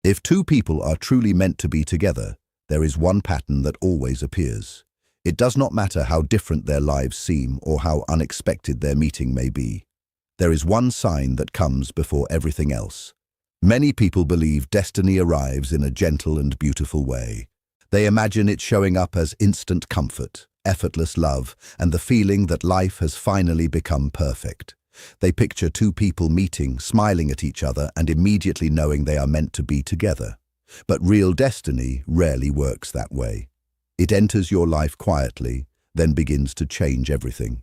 If two people are truly meant to be together, there is one pattern that always appears. It does not matter how different their lives seem or how unexpected their meeting may be. There is one sign that comes before everything else. Many people believe destiny arrives in a gentle and beautiful way. They imagine it showing up as instant comfort, effortless love, and the feeling that life has finally become perfect. They picture two people meeting, smiling at each other, and immediately knowing they are meant to be together. But real destiny rarely works that way. It enters your life quietly, then begins to change everything.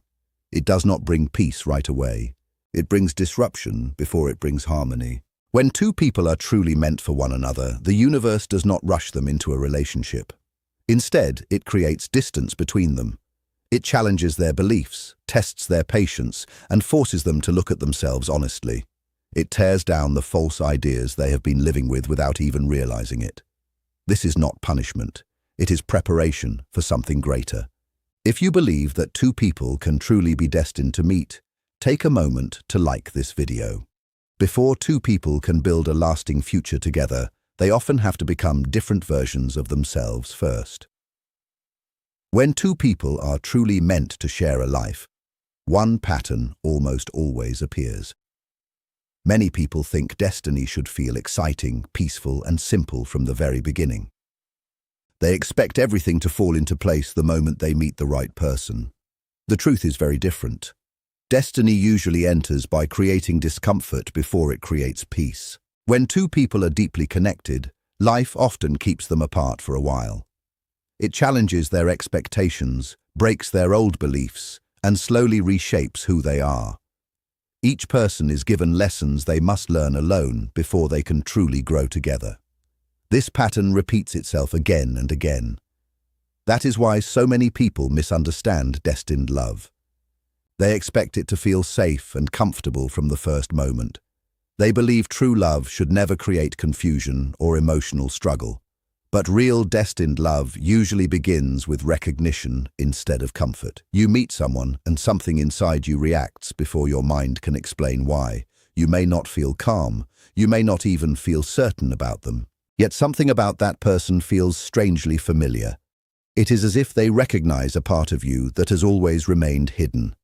It does not bring peace right away. It brings disruption before it brings harmony. When two people are truly meant for one another, the universe does not rush them into a relationship. Instead, it creates distance between them. It challenges their beliefs, tests their patience, and forces them to look at themselves honestly. It tears down the false ideas they have been living with without even realizing it. This is not punishment. It is preparation for something greater. If you believe that two people can truly be destined to meet, take a moment to like this video. Before two people can build a lasting future together, they often have to become different versions of themselves first. When two people are truly meant to share a life, one pattern almost always appears. Many people think destiny should feel exciting, peaceful, and simple from the very beginning. They expect everything to fall into place the moment they meet the right person. The truth is very different. Destiny usually enters by creating discomfort before it creates peace. When two people are deeply connected, life often keeps them apart for a while. It challenges their expectations, breaks their old beliefs, and slowly reshapes who they are. Each person is given lessons they must learn alone before they can truly grow together. This pattern repeats itself again and again. That is why so many people misunderstand destined love. They expect it to feel safe and comfortable from the first moment. They believe true love should never create confusion or emotional struggle. But real destined love usually begins with recognition instead of comfort. You meet someone and something inside you reacts before your mind can explain why. You may not feel calm. You may not even feel certain about them. Yet something about that person feels strangely familiar. It is as if they recognize a part of you that has always remained hidden.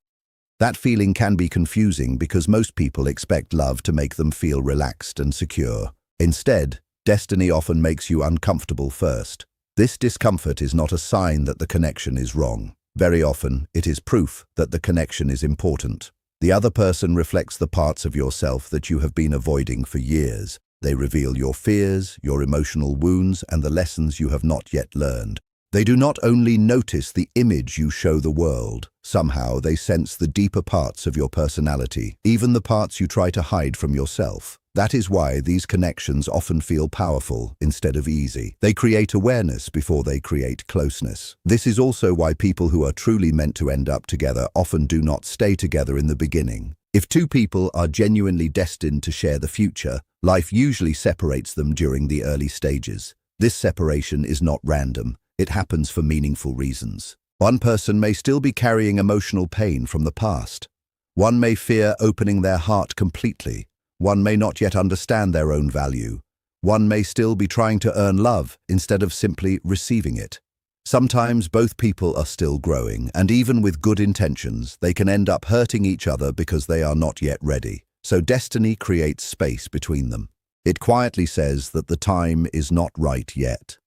That feeling can be confusing because most people expect love to make them feel relaxed and secure. Instead, destiny often makes you uncomfortable first. This discomfort is not a sign that the connection is wrong. Very often, it is proof that the connection is important. The other person reflects the parts of yourself that you have been avoiding for years. They reveal your fears, your emotional wounds, and the lessons you have not yet learned. They do not only notice the image you show the world, somehow they sense the deeper parts of your personality, even the parts you try to hide from yourself. That is why these connections often feel powerful instead of easy. They create awareness before they create closeness. This is also why people who are truly meant to end up together often do not stay together in the beginning. If two people are genuinely destined to share the future, life usually separates them during the early stages. This separation is not random. It happens for meaningful reasons. One person may still be carrying emotional pain from the past. One may fear opening their heart completely. One may not yet understand their own value. One may still be trying to earn love instead of simply receiving it. Sometimes both people are still growing, and even with good intentions, they can end up hurting each other because they are not yet ready. So destiny creates space between them. It quietly says that the time is not right yet.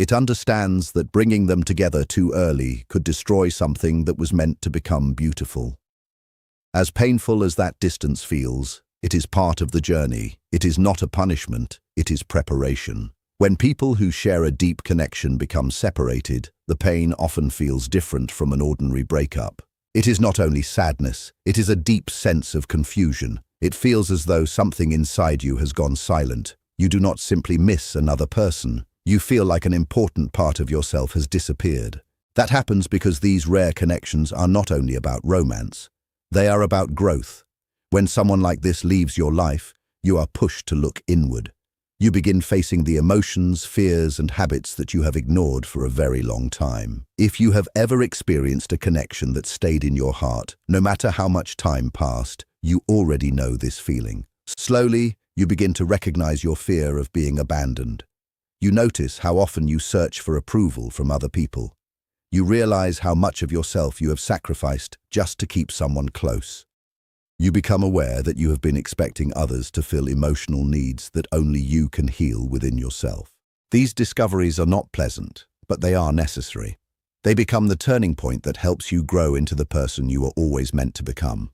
It understands that bringing them together too early could destroy something that was meant to become beautiful. As painful as that distance feels, it is part of the journey. It is not a punishment, it is preparation. When people who share a deep connection become separated, the pain often feels different from an ordinary breakup. It is not only sadness, it is a deep sense of confusion. It feels as though something inside you has gone silent. You do not simply miss another person. You feel like an important part of yourself has disappeared. That happens because these rare connections are not only about romance, they are about growth. When someone like this leaves your life, you are pushed to look inward. You begin facing the emotions, fears, and habits that you have ignored for a very long time. If you have ever experienced a connection that stayed in your heart, no matter how much time passed, you already know this feeling. Slowly, You begin to recognize your fear of being abandoned. You notice how often you search for approval from other people. You realize how much of yourself you have sacrificed just to keep someone close. You become aware that you have been expecting others to fill emotional needs that only you can heal within yourself. These discoveries are not pleasant, but they are necessary. They become the turning point that helps you grow into the person you are always meant to become.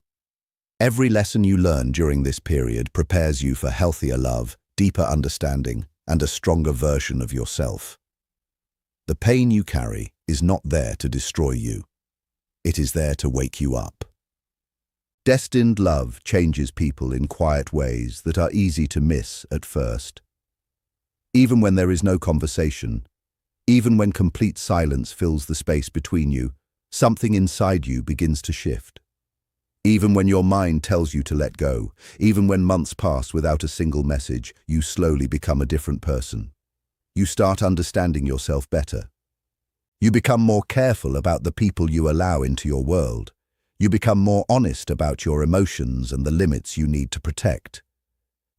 Every lesson you learn during this period prepares you for healthier love, deeper understanding, and a stronger version of yourself. The pain you carry is not there to destroy you. It is there to wake you up. Destined love changes people in quiet ways that are easy to miss at first. Even when there is no conversation, even when complete silence fills the space between you, something inside you begins to shift. Even when your mind tells you to let go, even when months pass without a single message, you slowly become a different person. You start understanding yourself better. You become more careful about the people you allow into your world. You become more honest about your emotions and the limits you need to protect.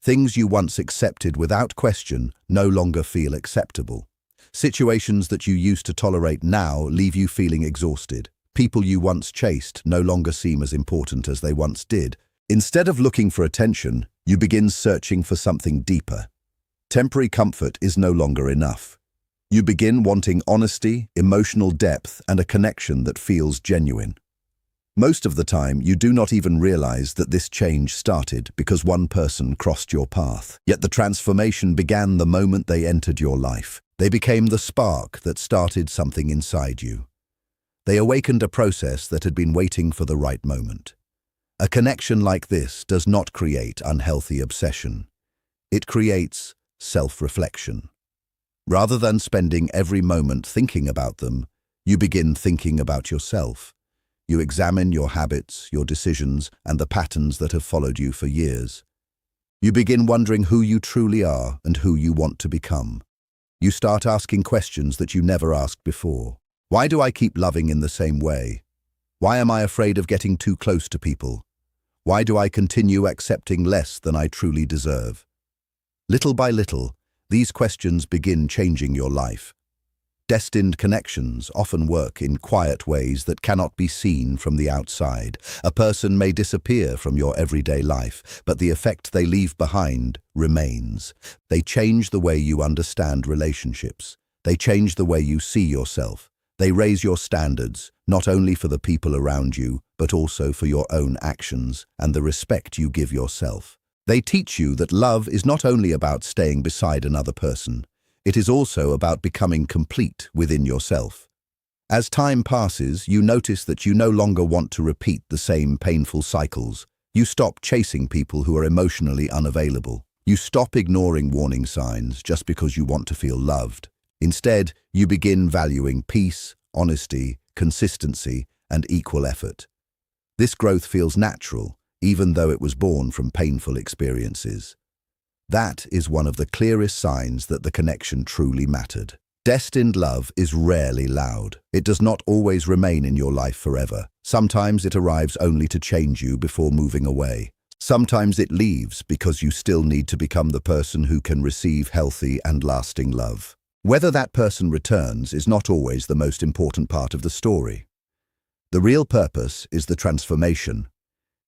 Things you once accepted without question no longer feel acceptable. Situations that you used to tolerate now leave you feeling exhausted. People you once chased no longer seem as important as they once did. Instead of looking for attention, you begin searching for something deeper. Temporary comfort is no longer enough. You begin wanting honesty, emotional depth, and a connection that feels genuine. Most of the time, you do not even realize that this change started because one person crossed your path. Yet the transformation began the moment they entered your life. They became the spark that started something inside you. They awakened a process that had been waiting for the right moment. A connection like this does not create unhealthy obsession. It creates self-reflection. Rather than spending every moment thinking about them, you begin thinking about yourself. You examine your habits, your decisions, and the patterns that have followed you for years. You begin wondering who you truly are and who you want to become. You start asking questions that you never asked before. Why do I keep loving in the same way? Why am I afraid of getting too close to people? Why do I continue accepting less than I truly deserve? Little by little, these questions begin changing your life. Destined connections often work in quiet ways that cannot be seen from the outside. A person may disappear from your everyday life, but the effect they leave behind remains. They change the way you understand relationships. They change the way you see yourself. They raise your standards, not only for the people around you, but also for your own actions and the respect you give yourself. They teach you that love is not only about staying beside another person, it is also about becoming complete within yourself. As time passes, you notice that you no longer want to repeat the same painful cycles. You stop chasing people who are emotionally unavailable. You stop ignoring warning signs just because you want to feel loved. Instead, you begin valuing peace, honesty, consistency, and equal effort. This growth feels natural, even though it was born from painful experiences. That is one of the clearest signs that the connection truly mattered. Destined love is rarely loud. It does not always remain in your life forever. Sometimes it arrives only to change you before moving away. Sometimes it leaves because you still need to become the person who can receive healthy and lasting love. Whether that person returns is not always the most important part of the story. The real purpose is the transformation.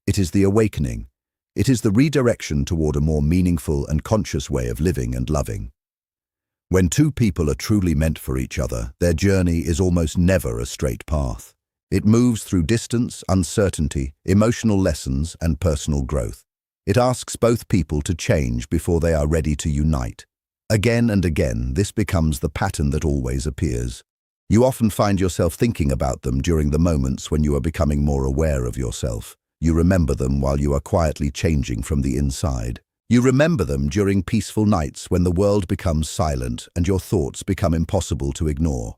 It is the awakening. It is the redirection toward a more meaningful and conscious way of living and loving. When two people are truly meant for each other, their journey is almost never a straight path. It moves through distance, uncertainty, emotional lessons, and personal growth. It asks both people to change before they are ready to unite. Again and again, this becomes the pattern that always appears. You often find yourself thinking about them during the moments when you are becoming more aware of yourself. You remember them while you are quietly changing from the inside. You remember them during peaceful nights when the world becomes silent and your thoughts become impossible to ignore.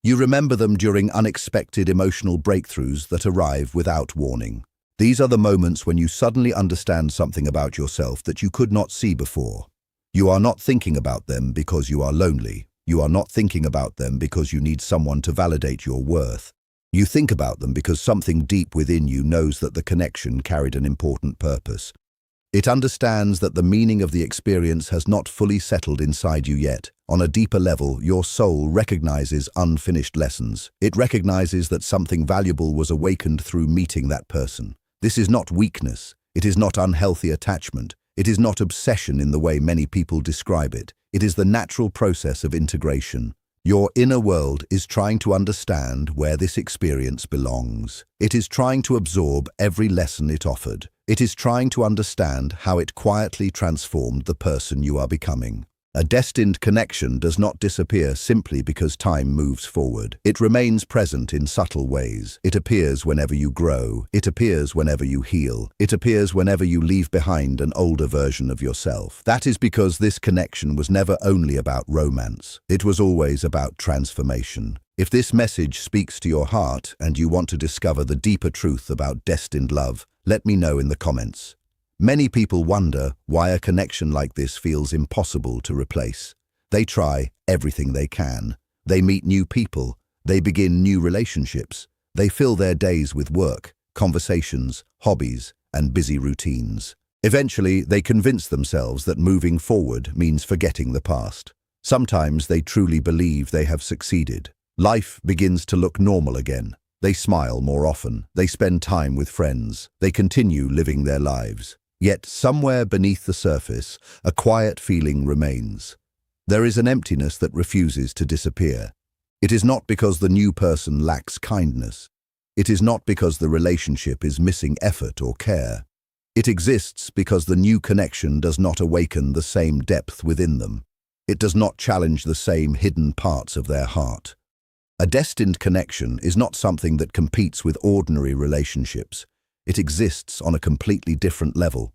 You remember them during unexpected emotional breakthroughs that arrive without warning. These are the moments when you suddenly understand something about yourself that you could not see before. You are not thinking about them because you are lonely. You are not thinking about them because you need someone to validate your worth. You think about them because something deep within you knows that the connection carried an important purpose. It understands that the meaning of the experience has not fully settled inside you yet. On a deeper level, your soul recognizes unfinished lessons. It recognizes that something valuable was awakened through meeting that person. This is not weakness. It is not unhealthy attachment. It is not obsession in the way many people describe it. It is the natural process of integration. Your inner world is trying to understand where this experience belongs. It is trying to absorb every lesson it offered. It is trying to understand how it quietly transformed the person you are becoming. A destined connection does not disappear simply because time moves forward. It remains present in subtle ways. It appears whenever you grow. It appears whenever you heal. It appears whenever you leave behind an older version of yourself. That is because this connection was never only about romance. It was always about transformation. If this message speaks to your heart and you want to discover the deeper truth about destined love, let me know in the comments. Many people wonder why a connection like this feels impossible to replace. They try everything they can. They meet new people. They begin new relationships. They fill their days with work, conversations, hobbies, and busy routines. Eventually, they convince themselves that moving forward means forgetting the past. Sometimes they truly believe they have succeeded. Life begins to look normal again. They smile more often. They spend time with friends. They continue living their lives. Yet somewhere beneath the surface, a quiet feeling remains. There is an emptiness that refuses to disappear. It is not because the new person lacks kindness. It is not because the relationship is missing effort or care. It exists because the new connection does not awaken the same depth within them. It does not challenge the same hidden parts of their heart. A destined connection is not something that competes with ordinary relationships. It exists on a completely different level.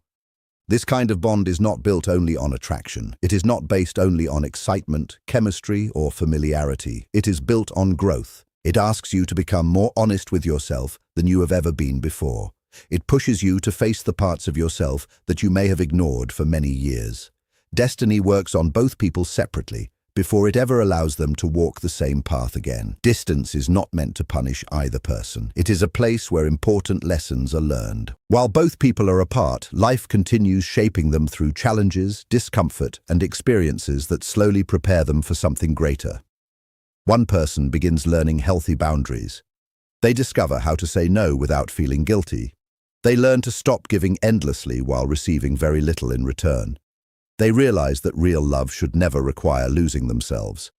This kind of bond is not built only on attraction. It is not based only on excitement, chemistry, or familiarity. It is built on growth. It asks you to become more honest with yourself than you have ever been before. It pushes you to face the parts of yourself that you may have ignored for many years. Destiny works on both people separately, before it ever allows them to walk the same path again. Distance is not meant to punish either person. It is a place where important lessons are learned. While both people are apart, life continues shaping them through challenges, discomfort, and experiences that slowly prepare them for something greater. One person begins learning healthy boundaries. They discover how to say no without feeling guilty. They learn to stop giving endlessly while receiving very little in return. They realize that real love should never require losing themselves.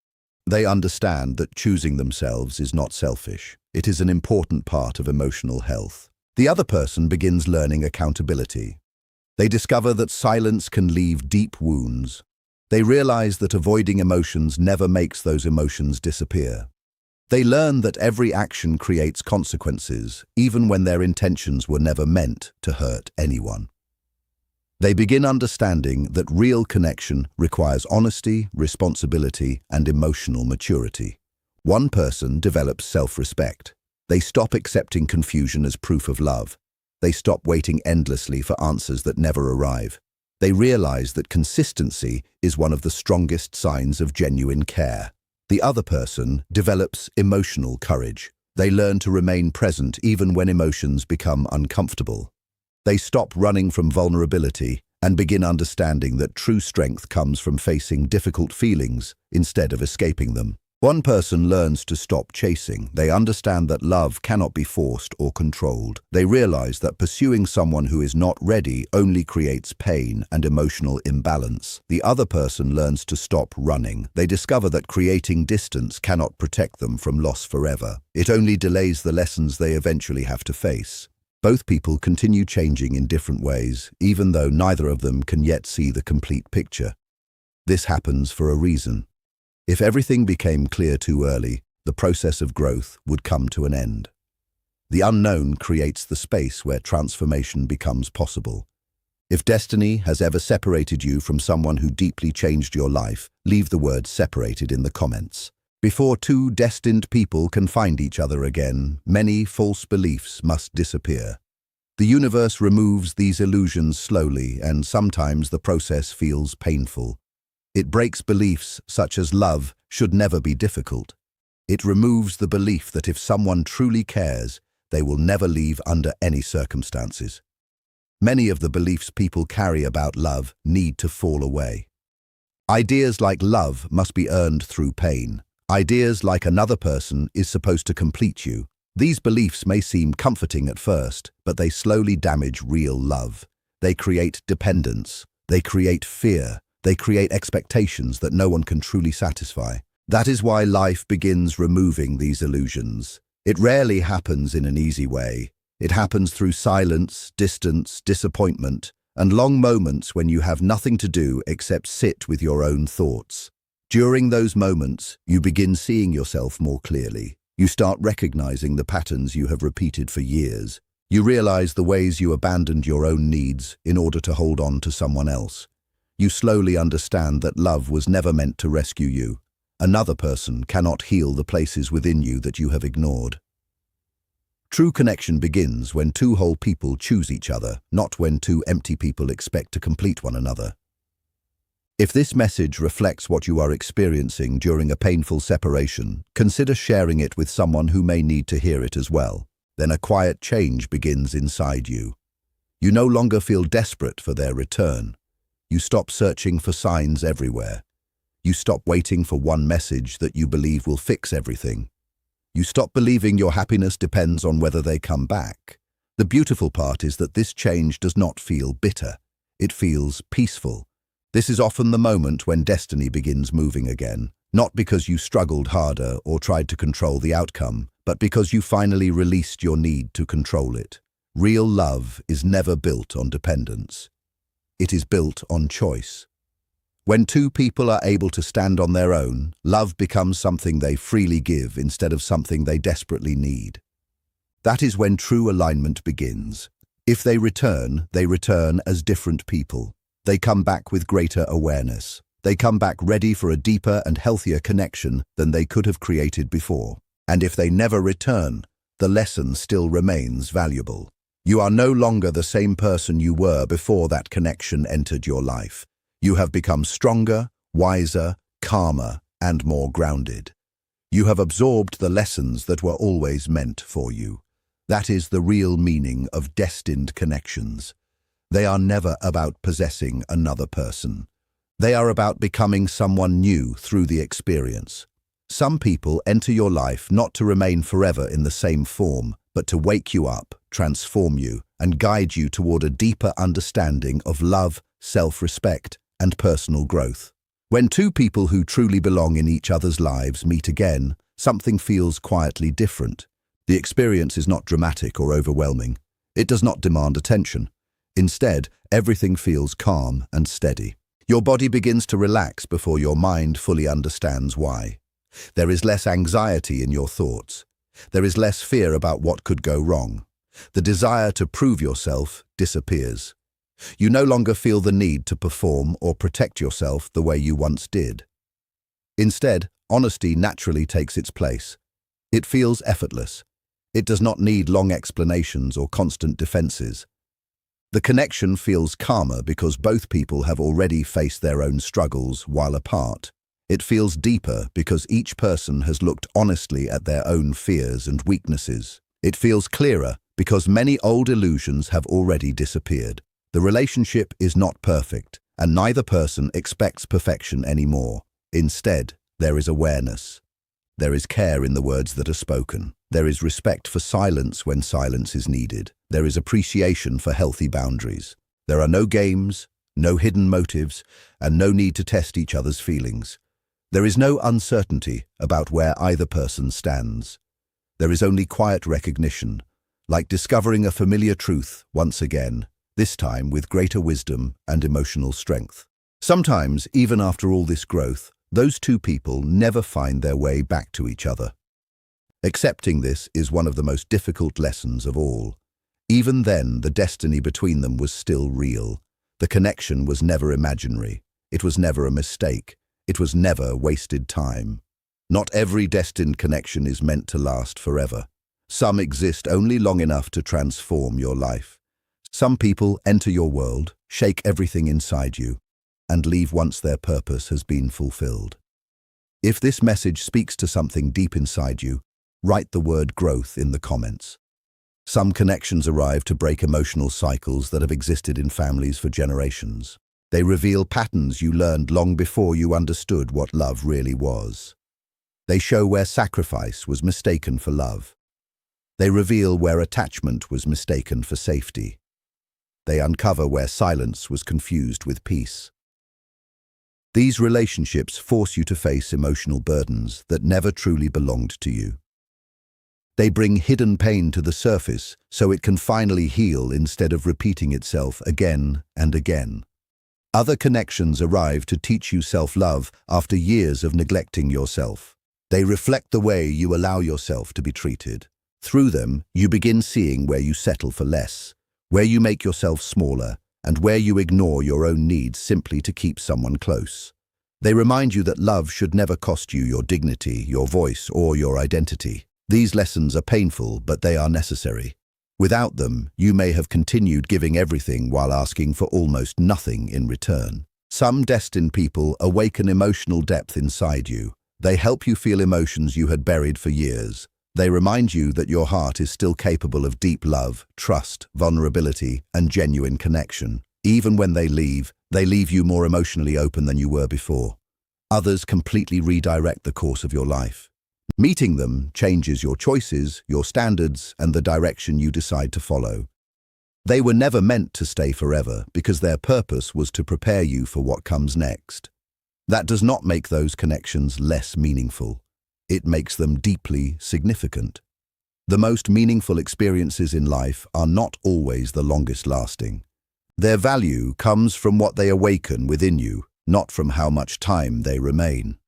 They understand that choosing themselves is not selfish. It is an important part of emotional health. The other person begins learning accountability. They discover that silence can leave deep wounds. They realize that avoiding emotions never makes those emotions disappear. They learn that every action creates consequences, even when their intentions were never meant to hurt anyone. They begin understanding that real connection requires honesty, responsibility, and emotional maturity. One person develops self-respect. They stop accepting confusion as proof of love. They stop waiting endlessly for answers that never arrive. They realize that consistency is one of the strongest signs of genuine care. The other person develops emotional courage. They learn to remain present even when emotions become uncomfortable. They stop running from vulnerability and begin understanding that true strength comes from facing difficult feelings instead of escaping them. One person learns to stop chasing. They understand that love cannot be forced or controlled. They realize that pursuing someone who is not ready only creates pain and emotional imbalance. The other person learns to stop running. They discover that creating distance cannot protect them from loss forever. It only delays the lessons they eventually have to face. Both people continue changing in different ways, even though neither of them can yet see the complete picture. This happens for a reason. If everything became clear too early, the process of growth would come to an end. The unknown creates the space where transformation becomes possible. If destiny has ever separated you from someone who deeply changed your life, leave the word separated in the comments. Before two destined people can find each other again, many false beliefs must disappear. The universe removes these illusions slowly, and sometimes the process feels painful. It breaks beliefs such as love should never be difficult. It removes the belief that if someone truly cares, they will never leave under any circumstances. Many of the beliefs people carry about love need to fall away. Ideas like love must be earned through pain. Ideas like another person is supposed to complete you. These beliefs may seem comforting at first, but they slowly damage real love. They create dependence. They create fear. They create expectations that no one can truly satisfy. That is why life begins removing these illusions. It rarely happens in an easy way. It happens through silence, distance, disappointment, and long moments when you have nothing to do except sit with your own thoughts. During those moments, you begin seeing yourself more clearly. You start recognizing the patterns you have repeated for years. You realize the ways you abandoned your own needs in order to hold on to someone else. You slowly understand that love was never meant to rescue you. Another person cannot heal the places within you that you have ignored. True connection begins when two whole people choose each other, not when two empty people expect to complete one another. If this message reflects what you are experiencing during a painful separation, consider sharing it with someone who may need to hear it as well. Then a quiet change begins inside you. You no longer feel desperate for their return. You stop searching for signs everywhere. You stop waiting for one message that you believe will fix everything. You stop believing your happiness depends on whether they come back. The beautiful part is that this change does not feel bitter. It feels peaceful. This is often the moment when destiny begins moving again, not because you struggled harder or tried to control the outcome, but because you finally released your need to control it. Real love is never built on dependence. It is built on choice. When two people are able to stand on their own, love becomes something they freely give instead of something they desperately need. That is when true alignment begins. If they return as different people. They come back with greater awareness. They come back ready for a deeper and healthier connection than they could have created before. And if they never return, the lesson still remains valuable. You are no longer the same person you were before that connection entered your life. You have become stronger, wiser, calmer, and more grounded. You have absorbed the lessons that were always meant for you. That is the real meaning of destined connections. They are never about possessing another person. They are about becoming someone new through the experience. Some people enter your life not to remain forever in the same form, but to wake you up, transform you, and guide you toward a deeper understanding of love, self-respect, and personal growth. When two people who truly belong in each other's lives meet again, something feels quietly different. The experience is not dramatic or overwhelming. It does not demand attention. Instead, everything feels calm and steady. Your body begins to relax before your mind fully understands why. There is less anxiety in your thoughts. There is less fear about what could go wrong. The desire to prove yourself disappears. You no longer feel the need to perform or protect yourself the way you once did. Instead, honesty naturally takes its place. It feels effortless. It does not need long explanations or constant defenses. The connection feels calmer because both people have already faced their own struggles while apart. It feels deeper because each person has looked honestly at their own fears and weaknesses. It feels clearer because many old illusions have already disappeared. The relationship is not perfect, and neither person expects perfection anymore. Instead, there is awareness. There is care in the words that are spoken. There is respect for silence when silence is needed. There is appreciation for healthy boundaries. There are no games, no hidden motives, and no need to test each other's feelings. There is no uncertainty about where either person stands. There is only quiet recognition, like discovering a familiar truth once again, this time with greater wisdom and emotional strength. Sometimes, even after all this growth, those two people never find their way back to each other. Accepting this is one of the most difficult lessons of all. Even then, the destiny between them was still real. The connection was never imaginary. It was never a mistake. It was never wasted time. Not every destined connection is meant to last forever. Some exist only long enough to transform your life. Some people enter your world, shake everything inside you, and leave once their purpose has been fulfilled. If this message speaks to something deep inside you, write the word growth in the comments. Some connections arrive to break emotional cycles that have existed in families for generations. They reveal patterns you learned long before you understood what love really was. They show where sacrifice was mistaken for love. They reveal where attachment was mistaken for safety. They uncover where silence was confused with peace. These relationships force you to face emotional burdens that never truly belonged to you. They bring hidden pain to the surface so it can finally heal instead of repeating itself again and again. Other connections arrive to teach you self-love after years of neglecting yourself. They reflect the way you allow yourself to be treated. Through them, you begin seeing where you settle for less, where you make yourself smaller, and where you ignore your own needs simply to keep someone close. They remind you that love should never cost you your dignity, your voice, or your identity. These lessons are painful, but they are necessary. Without them, you may have continued giving everything while asking for almost nothing in return. Some destined people awaken emotional depth inside you. They help you feel emotions you had buried for years. They remind you that your heart is still capable of deep love, trust, vulnerability, and genuine connection. Even when they leave you more emotionally open than you were before. Others completely redirect the course of your life. Meeting them changes your choices, your standards, and the direction you decide to follow. They were never meant to stay forever because their purpose was to prepare you for what comes next. That does not make those connections less meaningful. It makes them deeply significant. The most meaningful experiences in life are not always the longest lasting. Their value comes from what they awaken within you, not from how much time they remain.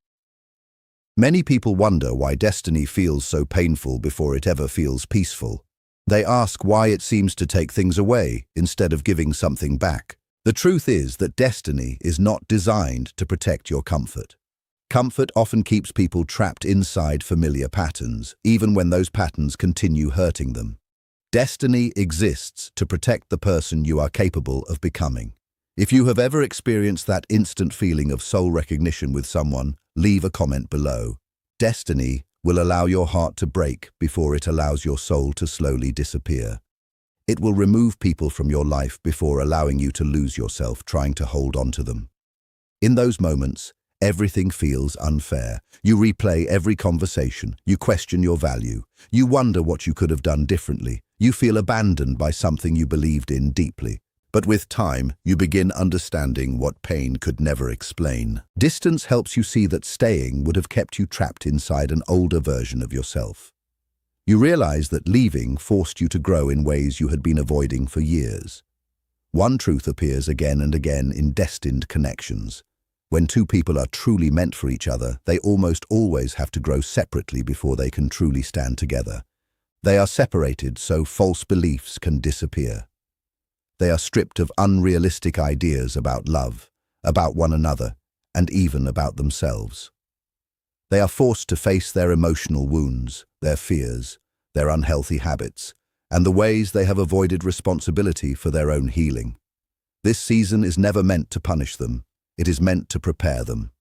Many people wonder why destiny feels so painful before it ever feels peaceful. They ask why it seems to take things away instead of giving something back. The truth is that destiny is not designed to protect your comfort. Comfort often keeps people trapped inside familiar patterns, even when those patterns continue hurting them. Destiny exists to protect the person you are capable of becoming. If you have ever experienced that instant feeling of soul recognition with someone, leave a comment below. Destiny will allow your heart to break before it allows your soul to slowly disappear. It will remove people from your life before allowing you to lose yourself trying to hold on to them. In those moments, everything feels unfair. You replay every conversation. You question your value. You wonder what you could have done differently. You feel abandoned by something you believed in deeply. But with time, you begin understanding what pain could never explain. Distance helps you see that staying would have kept you trapped inside an older version of yourself. You realize that leaving forced you to grow in ways you had been avoiding for years. One truth appears again and again in destined connections. When two people are truly meant for each other, they almost always have to grow separately before they can truly stand together. They are separated so false beliefs can disappear. They are stripped of unrealistic ideas about love, about one another, and even about themselves. They are forced to face their emotional wounds, their fears, their unhealthy habits, and the ways they have avoided responsibility for their own healing. This season is never meant to punish them. It is meant to prepare them.